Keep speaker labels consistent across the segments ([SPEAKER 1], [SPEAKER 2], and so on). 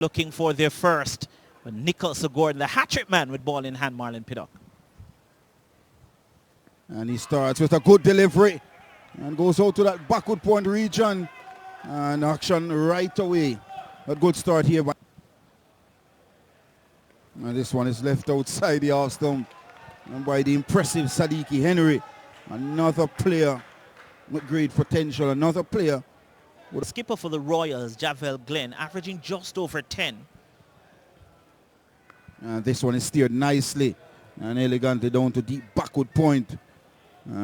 [SPEAKER 1] looking for their first. But Nicholson Gordon, the hat-trick man with ball in hand, Marlon Piddock.
[SPEAKER 2] And he starts with a good delivery and goes out to that backward point region. And action right away. A good start here. And this one is left outside the half stump. And by the impressive Sadiki Henry. Another player with great potential. Another player.
[SPEAKER 1] The skipper for the Royals, Javel Glenn, averaging just over 10.
[SPEAKER 2] And this one is steered nicely and elegantly down to deep backward point.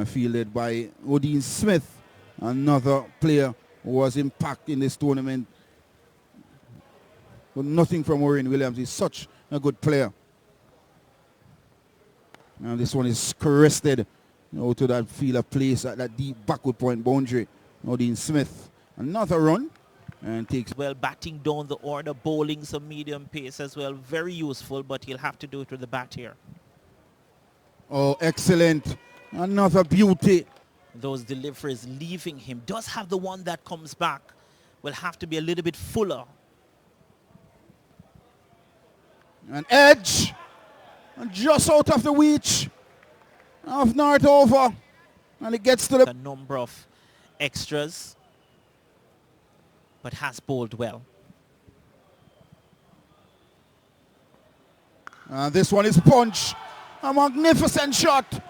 [SPEAKER 2] Fielded by Odin Smith. Another player who was impact in this tournament. But nothing from Orion Williams. He's such a good player. And this one is caressed to that field of place at that deep backward point boundary. Odin Smith. Another run. And takes
[SPEAKER 1] well, batting down the order, bowling some medium pace as well. Very useful, but he'll have to do it with the bat here.
[SPEAKER 2] Oh, excellent. Another beauty.
[SPEAKER 1] Those deliveries leaving him. Does have the one that comes back. Will have to be a little bit fuller.
[SPEAKER 2] An edge. And just out of the reach of Northover. And it gets to the...
[SPEAKER 1] A number of extras. But has bowled well.
[SPEAKER 2] And this one is punch. A magnificent shot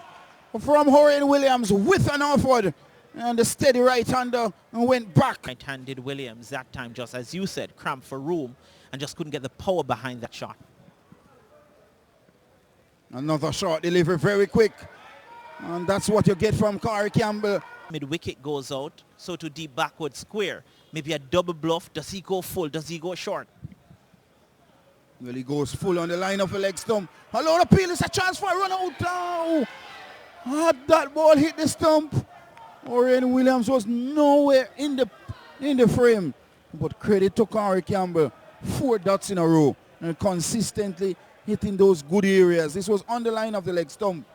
[SPEAKER 2] from Orion Williams with an offward. And the steady right-hander and went back.
[SPEAKER 1] Right-handed Williams that time, just as you said, cramped for room and just couldn't get the power behind that shot.
[SPEAKER 2] Another short delivery, very quick. And that's what you get from Corey Campbell.
[SPEAKER 1] Mid-wicket goes out, so to deep backward square. Maybe a double bluff. Does he go full? Does he go short?
[SPEAKER 2] Well, he goes full on the line of a leg stump. Hello, appeal is a chance for a run out now. Had that ball hit the stump, Orion Williams was nowhere in the frame. But credit to Corey Campbell. 4 dots in a row and consistently hitting those good areas. This was on the line of the leg stump.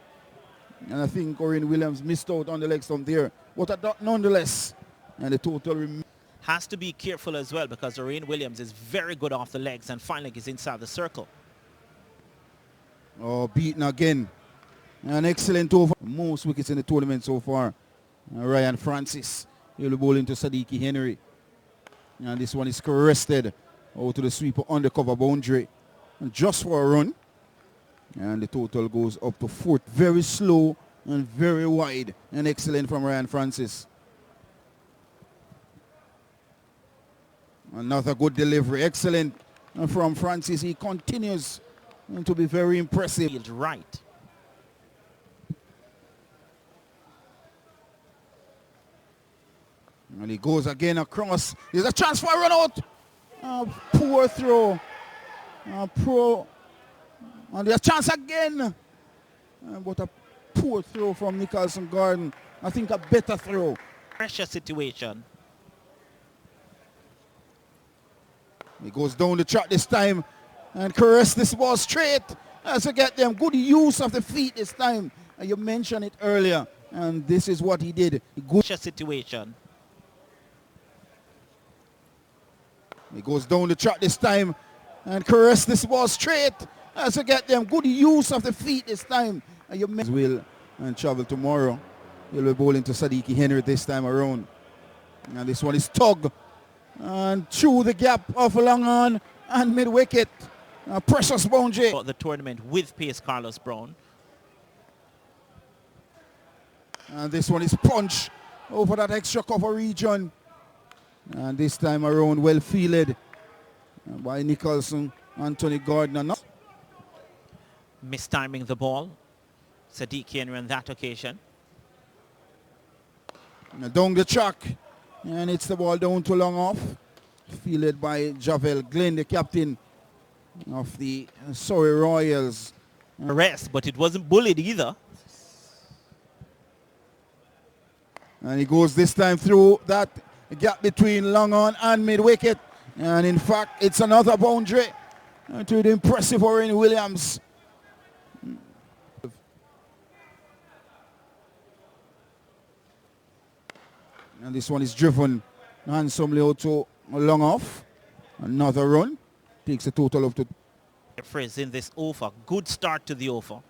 [SPEAKER 2] And I think Orion Williams missed out on the leg stump there. But a dot nonetheless. And the total
[SPEAKER 1] has to be careful as well because Orion Williams is very good off the legs and finally is inside the circle.
[SPEAKER 2] Oh, beaten again. An excellent over. Most wickets in the tournament so far. Ryan Francis. He'll be bowling to Sadiki Henry. And this one is caressed out to the sweeper undercover boundary. And just for a run. And the total goes up to 4. Very slow and very wide. And excellent from Ryan Francis. Another good delivery. Excellent. And from Francis, he continues to be very impressive.
[SPEAKER 1] Right.
[SPEAKER 2] And he goes again across. There's a chance for a run out. Poor throw. And there's a chance again. But a poor throw from Nicholson Gordon. I think a better throw.
[SPEAKER 1] Pressure situation.
[SPEAKER 2] He goes down the track this time and caress this ball straight as to get them. Good use of the feet this time. And you mentioned it earlier. And this is what he did.
[SPEAKER 1] Good pressure situation.
[SPEAKER 2] He goes down the track this time and caress this ball straight as to get them. Good use of the feet this time. And you will and travel tomorrow. He'll be bowling to Sadiki Henry this time around. And this one is tug. And through the gap of long on and mid-wicket. Precious boundary.
[SPEAKER 1] The tournament with pace Carlos Brown.
[SPEAKER 2] And this one is punch over that extra cover region. And this time around well fielded by Nicholson, Anthony Gordon.
[SPEAKER 1] Mistiming the ball. Sadiq Henry on that occasion.
[SPEAKER 2] Now down the track. And it's the ball down to long off. Fielded by Javel Glenn, the captain of the Surrey Royals.
[SPEAKER 1] Arrest, but it wasn't bullied either.
[SPEAKER 2] And he goes this time through that gap between long on and mid-wicket. And in fact, it's another boundary to the impressive Orion Williams. And this one is driven handsomely out to long off. Another run. Takes a total of
[SPEAKER 1] Frizz in this over. Good start to the over.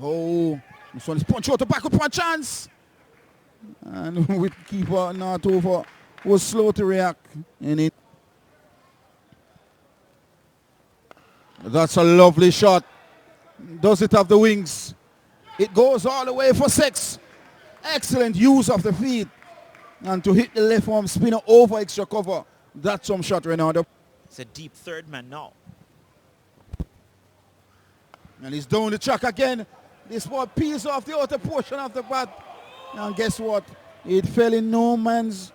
[SPEAKER 2] Oh, this one is punch out the back up for a chance. And with keeper not over, was slow to react. And it. That's a lovely shot. Does it have the wings? It goes all the way for 6. Excellent use of the feet. And to hit the left arm spinner over extra cover. That's some shot, Ronaldo.
[SPEAKER 1] It's a deep third man now.
[SPEAKER 2] And he's down the track again. This ball peels off the outer portion of the bat. And guess what? It fell in no man's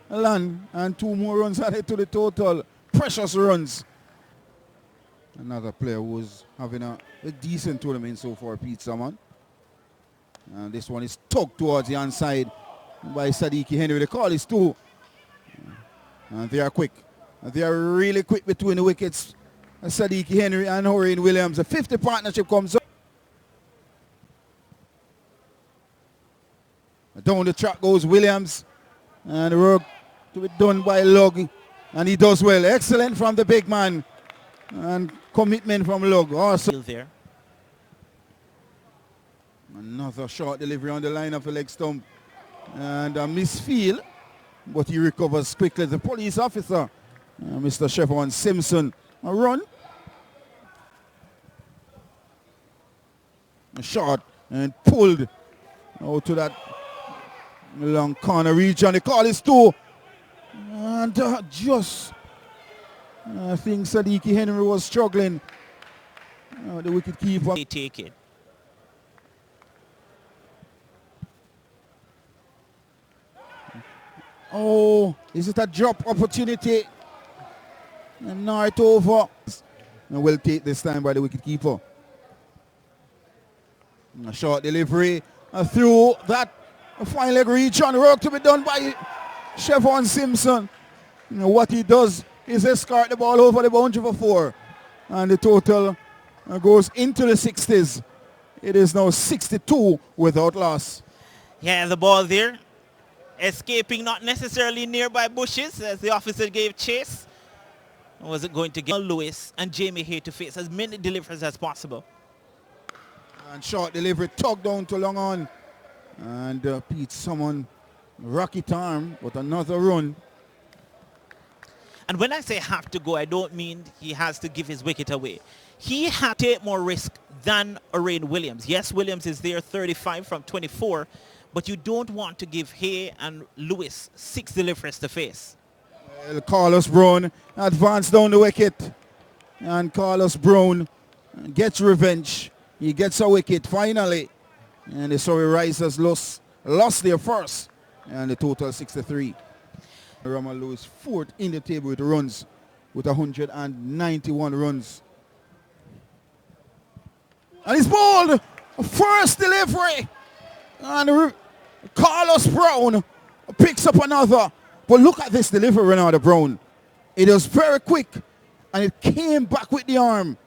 [SPEAKER 2] land. And 2 more runs added to the total. Precious runs. Another player who's having a decent tournament so far, Pete Salmon. And this one is tugged towards the inside by Sadiki Henry. The call is 2. And they are quick. They are really quick between the wickets. Sadiki Henry and Orion Williams. The 50 partnership comes up. Down the track goes Williams. And the work to be done by Lug. And he does well. Excellent from the big man. And commitment from Lug. Also
[SPEAKER 1] There.
[SPEAKER 2] another short delivery on the line of the leg stump. And a misfield. But he recovers quickly. The police officer, Mr. Chevron Simpson. A run. A shot and pulled out to that long corner region. The call is 2. And just, I think Sadiki Henry was struggling. The wicket keeper.
[SPEAKER 1] They take it.
[SPEAKER 2] Oh, is it a drop opportunity? And now it's over. And well take this time by the wicket keeper. A short delivery through that fine leg region. Work to be done by Chevron Simpson. What he does is escort the ball over the boundary for 4. And the total goes into the 60s. It is now 62 without loss.
[SPEAKER 1] Yeah, the ball there. Escaping not necessarily nearby bushes as the officer gave chase. Was it going to get Lewis and Jamie here to face as many deliveries as possible?
[SPEAKER 2] And short delivery tugged down to long on. And Pete Salmon, rocket arm, but another run.
[SPEAKER 1] And when I say have to go, I don't mean he has to give his wicket away. He had to take more risk than Orion Williams. Yes, Williams is there 35 from 24, but you don't want to give Hay and Lewis 6 deliveries to face.
[SPEAKER 2] Well, Carlos Brown advanced down the wicket. And Carlos Brown gets revenge. He gets a wicket finally. And the Surrey Risers lost their first. And the total 63. Ramal Lewis 4th in the table with runs, with 191 runs. And he's bowled. First delivery. And Carlos Brown picks up another. But look at this delivery, Ronaldo Brown. It was very quick. And it came back with the arm.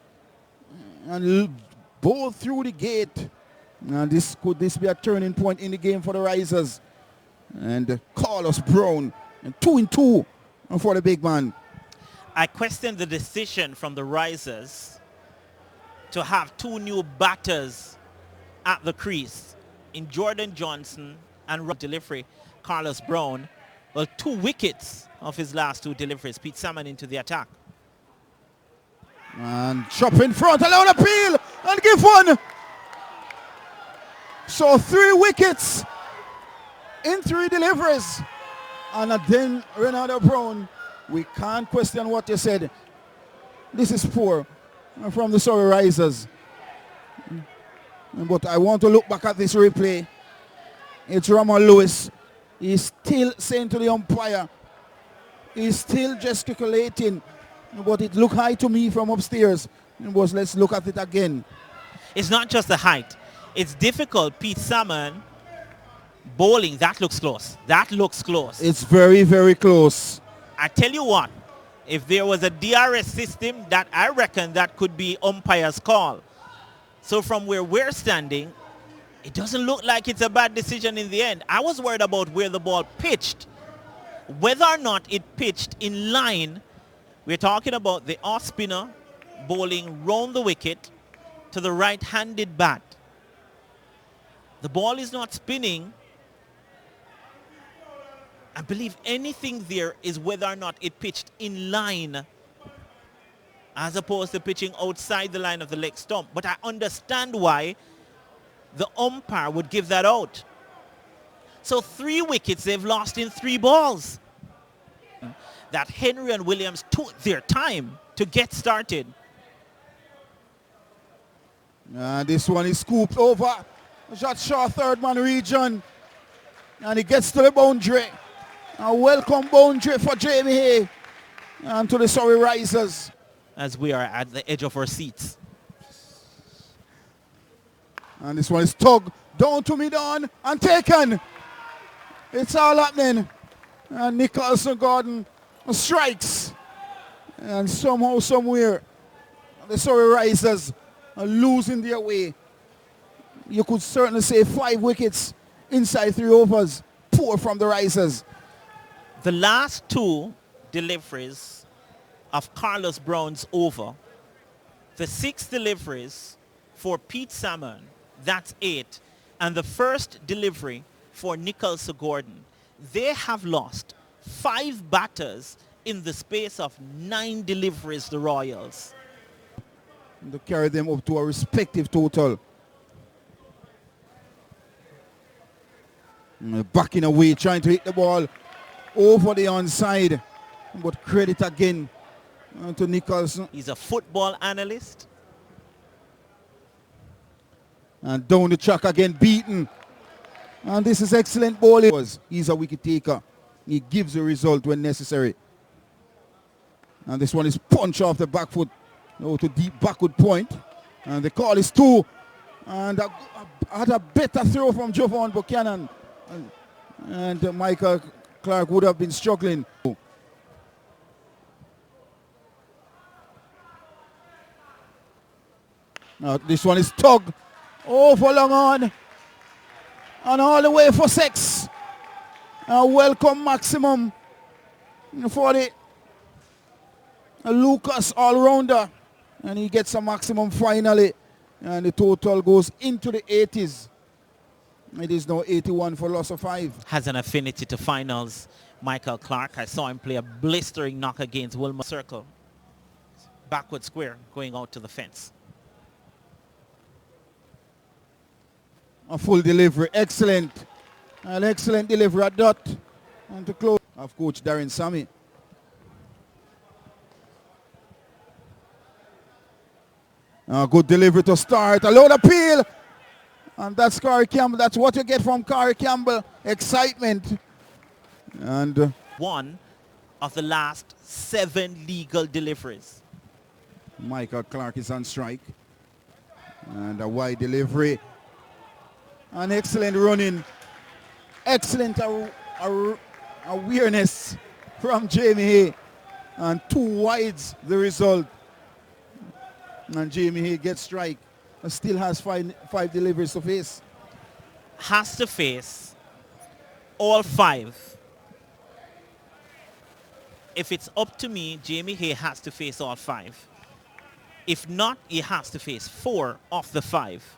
[SPEAKER 2] And bowled through the gate. And could this be a turning point in the game for the Risers? And Carlos Brown. And 2-2 for the big man.
[SPEAKER 1] I question the decision from the Risers to have 2 new batters at the crease in Jordan Johnson and delivery Carlos Brown. Well, 2 wickets of his last 2 deliveries. Pete Salmon into the attack.
[SPEAKER 2] And chop in front, allow an appeal and give one. So 3 wickets in 3 deliveries. And then Ronaldo Brown, we can't question what you said. This is poor from the Surrey Risers. But I want to look back at this replay. It's Ramal Lewis. He's still saying to the umpire. He's still gesticulating. But it looked high to me from upstairs. But let's look at it again.
[SPEAKER 1] It's not just the height. It's difficult. Pete Salmon bowling, that looks close. That looks close.
[SPEAKER 2] It's very, very close.
[SPEAKER 1] I tell you what, if there was a DRS system, that I reckon that could be umpire's call. So from where we're standing, it doesn't look like it's a bad decision in the end. I was worried about where the ball pitched. Whether or not it pitched in line We're talking about the off spinner bowling round the wicket to the right-handed bat. The ball is not spinning. I believe anything there is whether or not it pitched in line as opposed to pitching outside the line of the leg stump. But I understand why the umpire would give that out. So 3 wickets they've lost in 3 balls. That Henry and Williams took their time to get started.
[SPEAKER 2] This one is scooped over. Shot short third man region. And he gets to the boundary. A welcome boundary for Jamie Hay and to the Surrey Risers.
[SPEAKER 1] As we are at the edge of our seats.
[SPEAKER 2] And this one is tugged down to mid-on and taken. It's all happening. And Nicholson Gordon strikes. And somehow, somewhere, the Surrey Risers are losing their way. You could certainly say 5 wickets inside 3 overs. Poor from the Risers.
[SPEAKER 1] The last 2 deliveries of Carlos Brown's over, the 6 deliveries for Pete Salmon, that's 8, and the first delivery for Nicholson Gordon, they have lost 5 batters in the space of 9 deliveries, the Royals.
[SPEAKER 2] To carry them up to a respective total. Backing away, trying to hit the ball over the onside. But credit again to Nicholson.
[SPEAKER 1] He's a football analyst.
[SPEAKER 2] And down the track again, beaten. And this is excellent bowling. He's a wicket taker. He gives a result when necessary. And this one is punch off the back foot. To deep backward point. And the call is 2. And had a better throw from Jovan Buchanan. And Michael Clark would have been struggling. Now this one is tugged over long on. And all the way for 6. A welcome maximum for the Lucas all-rounder. And he gets a maximum finally. And the total goes into the 80s. It is now 81 for loss of 5.
[SPEAKER 1] Has an affinity to finals. Michael Clark, I saw him play a blistering knock against Wilmer Circle. Backward square going out to the fence.
[SPEAKER 2] A full delivery, excellent. An excellent delivery at dot. And to close of Coach Darren Sammy. A good delivery to start. A load appeal. And that's Corey Campbell. That's what you get from Corey Campbell. Excitement. And
[SPEAKER 1] one of the last 7 legal deliveries.
[SPEAKER 2] Michael Clark is on strike. And a wide delivery. An excellent running. Excellent awareness from Jamie Hay. And 2 wides the result. And Jamie Hay gets strike. Still has 5 deliveries to face.
[SPEAKER 1] Has to face all 5. If it's up to me, Jamie Hay has to face all 5. If not, he has to face 4 of the 5.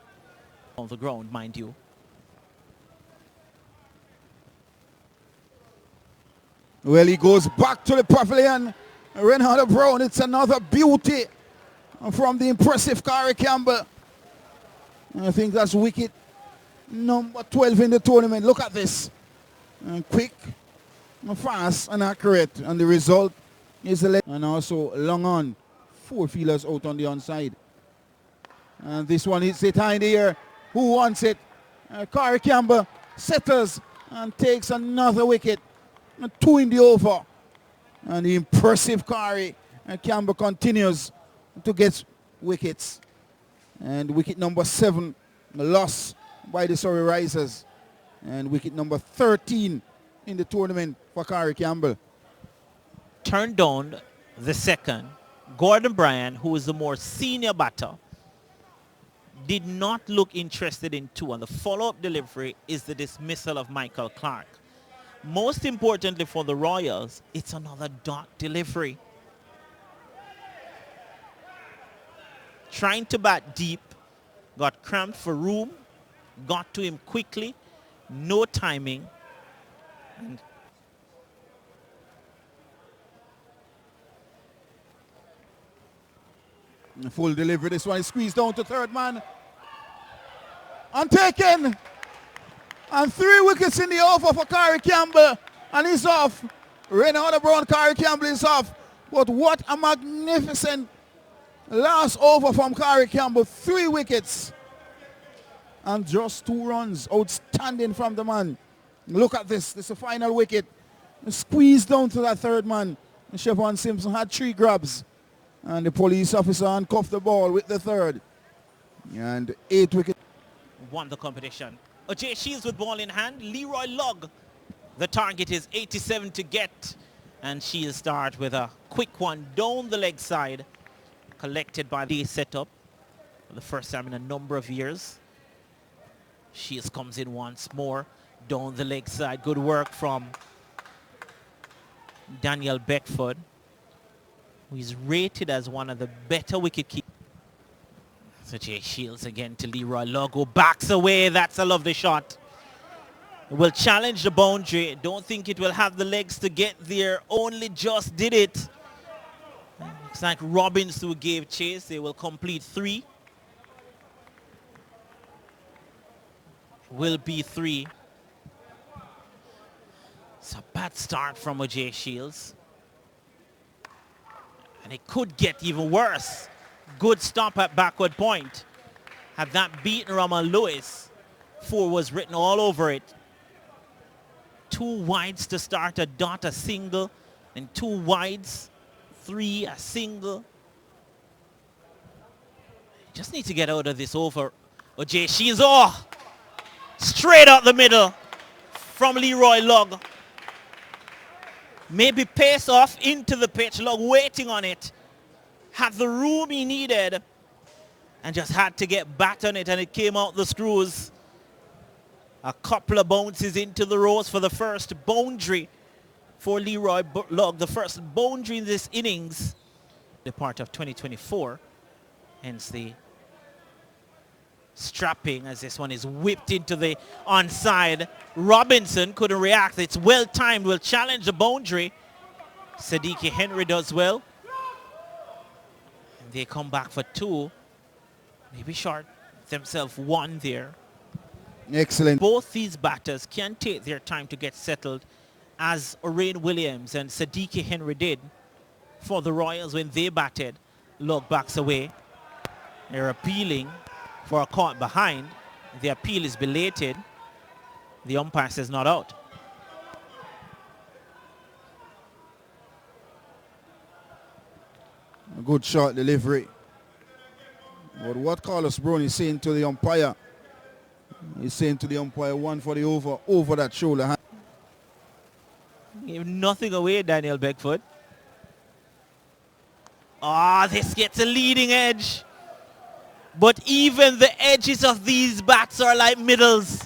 [SPEAKER 1] On the ground, mind you.
[SPEAKER 2] Well, he goes back to the pavilion. Renard Brown, it's another beauty from the impressive Corey Campbell. I think that's wicket number 12 in the tournament. Look at this. Quick, fast and accurate. And the result is and also long on. 4 fielders out on the onside. And this one hits it high in the air. Who wants it? Corey Campbell settles and takes another wicket. 2 in the over. And the impressive Corey Campbell continues to get wickets. And wicket number 7 lost by the Surrey Risers. And wicket number 13 in the tournament for Corey Campbell.
[SPEAKER 1] Turned down the second. Gordon Bryan, who is the more senior batter, did not look interested in 2. And the follow-up delivery is the dismissal of Michael Clark. Most importantly for the Royals, it's another dot delivery. trying to bat deep, got cramped for room, got to him quickly, no timing. And
[SPEAKER 2] full delivery. This one is squeezed down to third man. And taken. And 3 wickets in the over for Kari Campbell. And he's off. Renata Brown, Kari Campbell is off. But what a magnificent last over from Kari Campbell. 3 wickets. And just 2 runs. Outstanding from the man. Look at this. This is the final wicket. Squeezed down to that third man. And Siobhan Simpson had 3 grabs. And the police officer handcuffed the ball with the third. And 8 wickets.
[SPEAKER 1] Won the competition. Ajay Shields with ball in hand. Leroy Logg. The target is 87 to get. And Shields start with a quick one down the leg side. Collected by the setup for the first time in a number of years. Shields comes in once more. Down the leg side. Good work from Daniel Beckford, who is rated as one of the better wicket keepers. So Jay Shields again to Leroy Logg, who backs away. That's a lovely shot. Will challenge the boundary. Don't think it will have the legs to get there. Only just did it. Looks like Robbins who gave chase. They will complete 3. Will be 3. It's a bad start from Ajay Shields. And it could get even worse. Good stop at backward point. Had that beaten Raman Lewis, 4 was written all over it. 2 wides to start a dot, a single, and 2 wides, 3, a single. Just need to get out of this over. Ajay Shields, oh! Straight out the middle from Leroy Logg. Maybe pace off into the pitch. Logg waiting on it. Had the room he needed and just had to get back on it, and it came out the screws. A couple of bounces into the rows for the first boundary for Leroy Logg. The first boundary in this innings. The part of 2024. Hence the strapping as this one is whipped into the onside. Robinson couldn't react. It's well timed. Will challenge the boundary. Sadiqi Henry does well. And they come back for 2. Maybe short themselves 1 there.
[SPEAKER 2] Excellent.
[SPEAKER 1] Both these batters can take their time to get settled, as Orain Williams and Sadiqi Henry did for the Royals when they batted. Logg backs away. They're appealing for a caught behind. The appeal is belated. The umpire says not out.
[SPEAKER 2] A good shot delivery. But what Carlos Brown is saying to the umpire, he's saying to the umpire, 1 for the over that shoulder hand.
[SPEAKER 1] Give nothing away, Daniel Beckford. Ah, this gets a leading edge. But even the edges of these bats are like middles.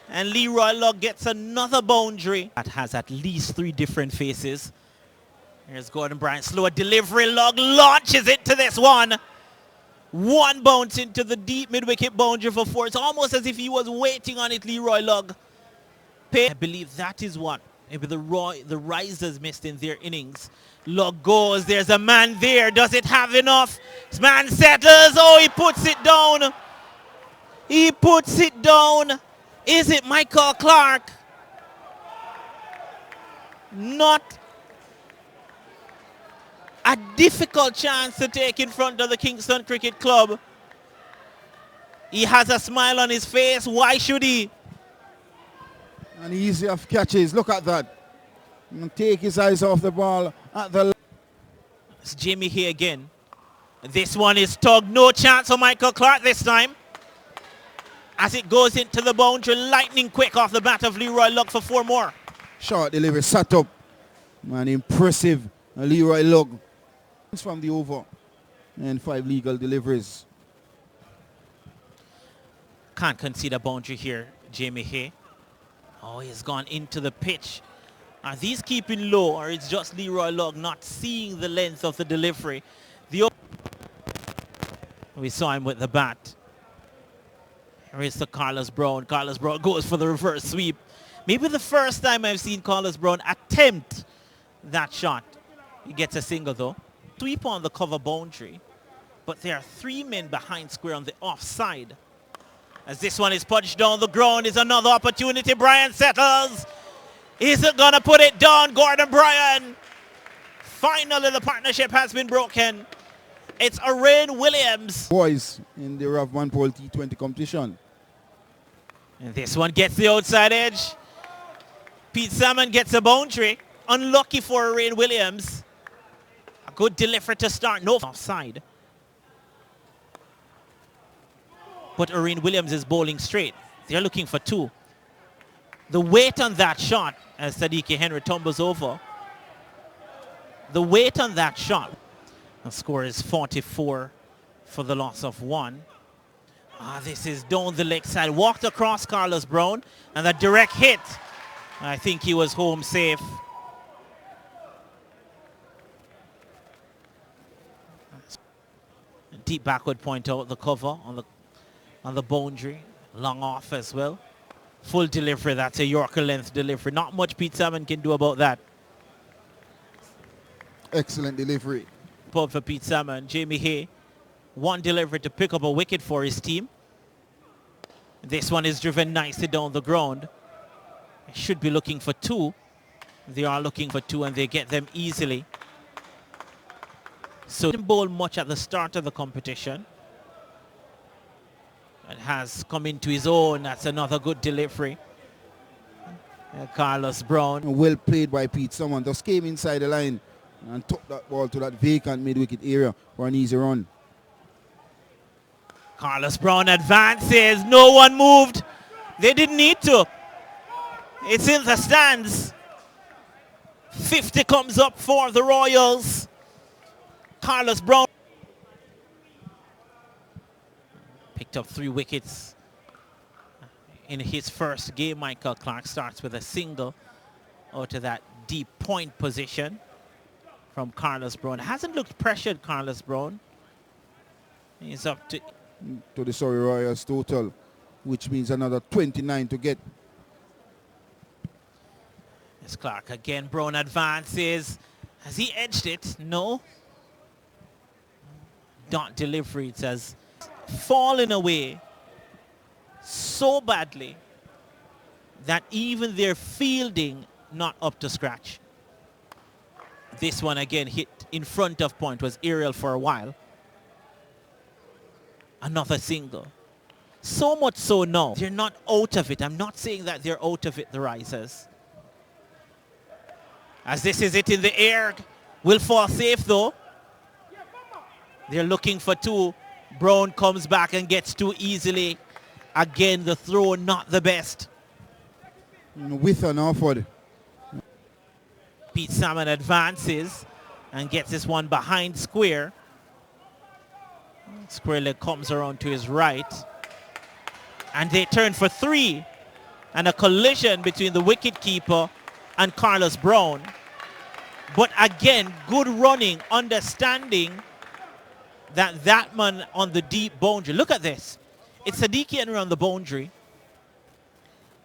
[SPEAKER 1] And Leroy Logg gets another boundary. That has at least 3 different faces. Here's Gordon Bryant. Slower delivery. Logg launches into this one. 1 bounce into the deep mid-wicket boundary for 4. It's almost as if he was waiting on it, Leroy Logg. I believe that is what maybe the Risers missed in their innings. Logg goes. There's a man there. Does it have enough? This man settles. Oh, he puts it down. He puts it down. Is it Michael Clark? Not a difficult chance to take in front of the Kingston Cricket Club. He has a smile on his face. Why should he?
[SPEAKER 2] And easy of catches. Look at that. And take his eyes off the ball at the...
[SPEAKER 1] It's Jamie here again. This one is tugged. No chance for Michael Clark this time. As it goes into the boundary, lightning quick off the bat of Leroy Logg for 4 more.
[SPEAKER 2] Short delivery, sat up. Man, impressive. Leroy Logg. From the over. And 5 legal deliveries.
[SPEAKER 1] Can't concede a boundary here, Jamie Hay. Oh, he's gone into the pitch. Are these keeping low, or it's just Leroy Logg not seeing the length of the delivery? We saw him with the bat. Here is to Carlos Brown. Carlos Brown goes for the reverse sweep. Maybe the first time I've seen Carlos Brown attempt that shot. He gets a single though. Sweep on the cover boundary. But there are 3 men behind square on the offside. As this one is punched down the ground, is another opportunity. Bryan settles. Isn't going to put it down. Gordon Bryan. Finally, the partnership has been broken. It's Arain Williams.
[SPEAKER 2] Boys in the Rough Manpole T20 competition.
[SPEAKER 1] And this one gets the outside edge. Pete Salmon gets a boundary. Unlucky for Arain Williams. A good delivery to start. No offside. But Arain Williams is bowling straight. They're looking for 2. The weight on that shot, as Sadiki Henry tumbles over, the weight on that shot, the score is 44 for the loss of 1. This is down the leg side. Walked across Carlos Brown, and a direct hit. I think he was home safe. Deep backward point out the cover on the boundary. Long off as well. Full delivery. That's a Yorker length delivery. Not much Pete Salmon can do about that.
[SPEAKER 2] Excellent delivery.
[SPEAKER 1] For Pete Salmon. Jamie Hay, 1 delivery to pick up a wicket for his team. This one is driven nicely down the ground. Should be looking for 2. They are looking for 2 and they get them easily. So didn't bowl much at the start of the competition. And has come into his own. That's another good delivery. Carlos Brown.
[SPEAKER 2] Well played by Pete. Someone just came inside the line and took that ball to that vacant mid-wicket area for an easy run.
[SPEAKER 1] Carlos Brown advances. No one moved. They didn't need to. It's in the stands. 50 comes up for the Royals. Carlos Brown picked up 3 wickets in his first game. Michael Clark starts with a single out of that deep point position from Carlos Brown. Hasn't looked pressured, Carlos Brown. He's up to
[SPEAKER 2] the Surrey Royals total, which means another 29 to get.
[SPEAKER 1] It's Clark again. Brown advances. Has he edged it? No. Dot delivery. It says fallen away so badly that even their fielding not up to scratch. This one again hit in front of point, was aerial for a while. Another single. So much so now, they're not out of it. I'm not saying that they're out of it, the Risers. As this is it in the air. Will fall safe though. They're looking for 2. Brown comes back and gets 2 easily. Again, the throw not the best.
[SPEAKER 2] With an offered.
[SPEAKER 1] Pete Salmon advances and gets this one behind square. Square leg comes around to his right. And they turn for 3. And a collision between the wicketkeeper and Carlos Brown. But again, good running, understanding that man on the deep boundary. Look at this. It's Sadiki Henry on the boundary.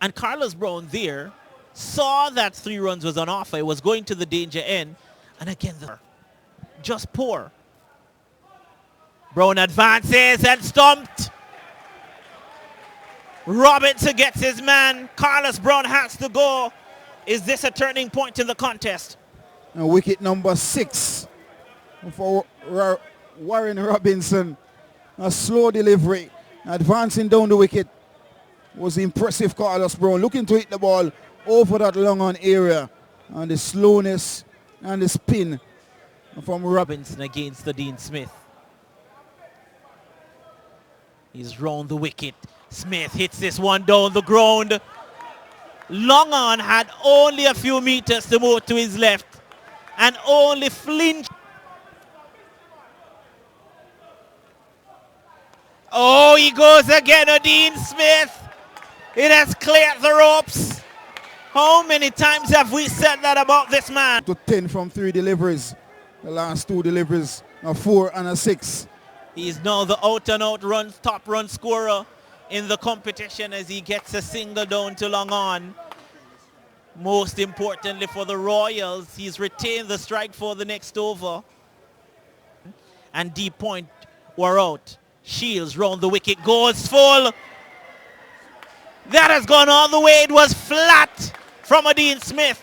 [SPEAKER 1] And Carlos Brown there saw that 3 runs was on offer. It was going to the danger end. And again, just poor. Brown advances and stumped. Robinson gets his man. Carlos Brown has to go. Is this a turning point in the contest?
[SPEAKER 2] And wicket number 6 for Warren Robinson. A slow delivery. Advancing down the wicket was impressive. Carlos Brown looking to hit the ball over that long on area. And the slowness and the spin from
[SPEAKER 1] Robinson against the Dean Smith. He's round the wicket. Smith hits this one down the ground. Long on had only a few meters to move to his left and only flinched. Oh, he goes again, Dean Smith. It has cleared the ropes. How many times have we said that about this man?
[SPEAKER 2] To 10 from 3 deliveries. The last 2 deliveries, a 4 and a 6.
[SPEAKER 1] He's now the out-and-out top run scorer in the competition as he gets a single down to long on. Most importantly for the Royals, he's retained the strike for the next over. And deep point were out. Shields round the wicket, goes full. That has gone all the way. It was flat from Dean Smith.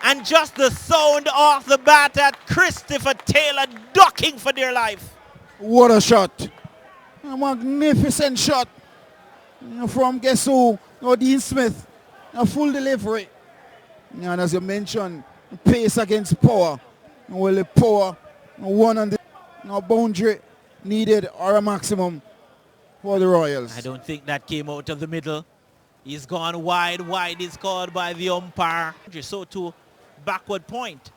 [SPEAKER 1] And just the sound off the bat at Christopher Taylor ducking for dear life.
[SPEAKER 2] What a shot. A magnificent shot from guess who? Dean Smith. A full delivery. And as you mentioned, pace against power. Well, the power, one on the boundary needed or a maximum for the Royals.
[SPEAKER 1] I don't think that came out of the middle. He's gone wide. Wide is called by the umpire. So to backward point.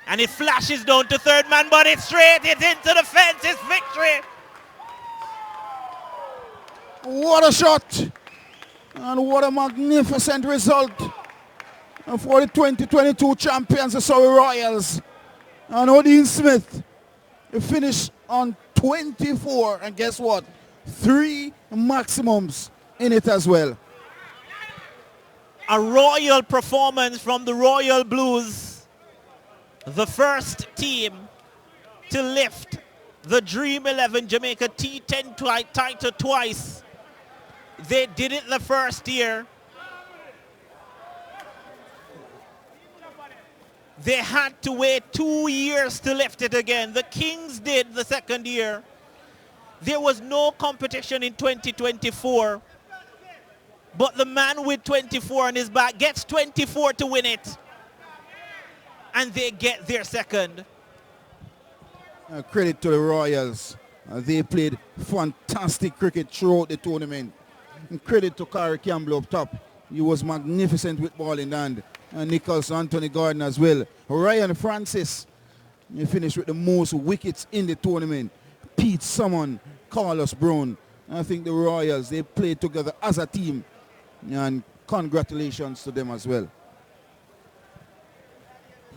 [SPEAKER 1] And it flashes down to third man, but it's straight. It's into the fence. It's victory.
[SPEAKER 2] What a shot. And what a magnificent result for the 2022 champions, the Surrey Royals. And Dean Smith finished on 24. And guess what? 3 maximums in it as well.
[SPEAKER 1] A royal performance from the Royal Blues. The first team to lift the Dream11 Jamaica T10 title twice. They did it the first year. They had to wait 2 years to lift it again. The Kings did the second year. There was no competition in 2024. But the man with 24 on his back gets 24 to win it. And they get their second.
[SPEAKER 2] Credit to the Royals. They played fantastic cricket throughout the tournament. And credit to Corey Campbell up top. He was magnificent with ball in hand. And Nichols, Anthony Gordon as well. Ryan Francis, he finished with the most wickets in the tournament. Pete Salmon, Carlos Brown. I think the Royals, they played together as a team. And congratulations to them as well.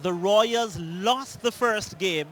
[SPEAKER 1] The Royals lost the first game